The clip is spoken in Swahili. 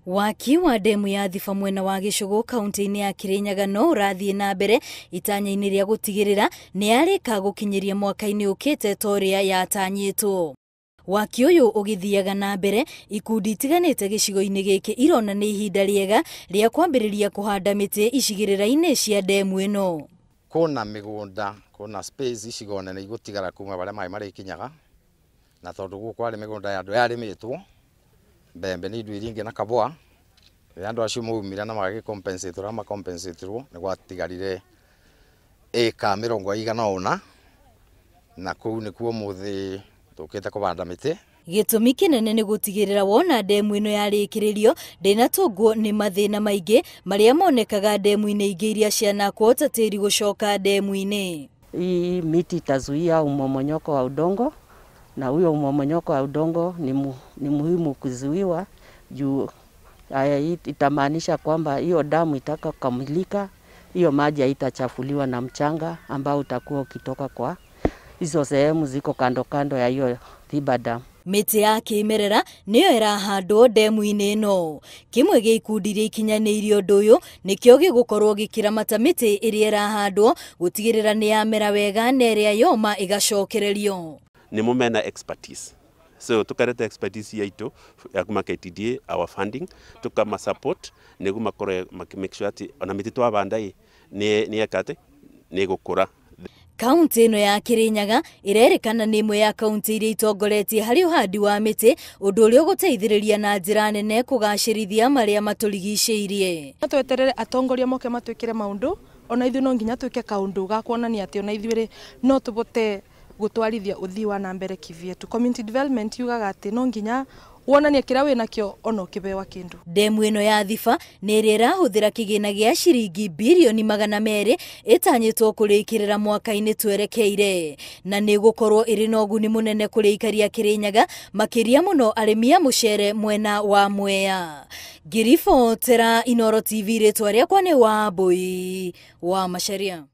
Waki wa ndemu ya Thiba mwena wa Gĩcũgũ kaunti-inĩ ya Kirinyaga no ũrathiĩ na mbere itanya-inĩ rĩa gũtigĩrĩra nĩ yarĩka gũkinyĩria mwaka-inĩ ũkĩte torĩa yatanyĩtwo. Waki ũyũ ũgĩthiaga na mbere, ikundi itiganĩte gĩcigo-inĩ gĩkĩ irona nĩ ihinda rĩega rĩa kwambĩrĩria kũhanda mĩtĩ icigĩrĩra-inĩ cia ndemu ĩno. Kuna mĩgũnda, kuna space icigo nene igũtigara kuma barĩa maĩ marĩkinyaga, na tondũ gũkũ arĩ mĩgũnda ya andũ yarĩmĩtwo, mbembe nĩ indo iria ingĩ na kabũa, rĩrĩa andũ acio maumire na magagĩcompensate ũrĩa makompensatirwo nĩ gwatigarire ĩka 100 na kũu nĩkuo ũmũthĩ tũkĩte kũbanda mĩtĩ. Gĩtũmi kĩnene nĩ gũtigĩrĩra wona ndemu ĩno yarĩkĩrĩrio ndĩnatũngwo nĩ mathĩna maingĩ marĩa monekaga ndemu-inĩ ingĩ iria cianakwo ta tĩĩri gũcoka ndemu-inĩ. Hii miti itazuia umomonyoko wa udongo, na huyo umomonyoko wa udongo ni muhimu kuzuiwa juu itamaanisha kwamba hiyo damu itakakamilika, hiyo maji haitachafuliwa na mchanga ambao utakuwa ukitoka kwa hizo sehemu ziko kando kando ya hiyo Thiba dam. Mĩtĩ ya kĩmerera nĩyo ĩrahandwo ndemu-inĩ ĩno. Kĩmwe gĩa ikundi iria ikinyanĩirie ũndũ ũyũ nĩkĩo gĩgũkorwo gĩkĩramata mĩtĩ ĩrĩa ĩrahandwo gũtigĩrĩra nĩ yamera wega na ĩrĩa yoma ĩgacokererio. Nĩ mũmena expertise. So tukareta expertise yaitũ ya kuma KTDA our funding tukama support nĩguo makorwo make sure ati ona mĩtĩ twabanda nĩ yakate nĩ gũkũra. Kaunti ĩno ya Kirinyaga ĩrerĩkana nĩ ĩmwe ya kaunti iria itongoretie harĩ ũhandi wa mĩtĩ, ũndũ ũrĩa ũgũteithĩrĩria na njĩra nene kũgacĩrithia marĩa matũrigicĩirie. Tweterere atongoria moke matwĩkĩre maũndũ, ona ithuĩ no nginya twĩke kaũndũ ga kuonania atĩ ona ithuĩ no tũbote gũtwarithia ũthii wa na mbere kivyetu. Community development yugaga atĩ no nginya wonanie kĩrĩa wĩnakĩo ona ũkĩbewa kĩndũ. Ndemu ĩno ya Thiba nĩ ĩrĩa ĩrahũthĩra kĩgĩna gĩa ciringi birioni 200 ĩtanyĩtwo kũrĩkĩrĩra mwaka-inĩ twerekeire, na nĩ gũkorwo ĩrĩ na ũguni mũnene kũrĩ aikari a Kirinyaga, makĩria mũno arĩmi a mũcere mwena wa Mwea. Ngĩribotera Inooro TV, rĩtwa rĩakwa nĩ Wambui wa Macharia.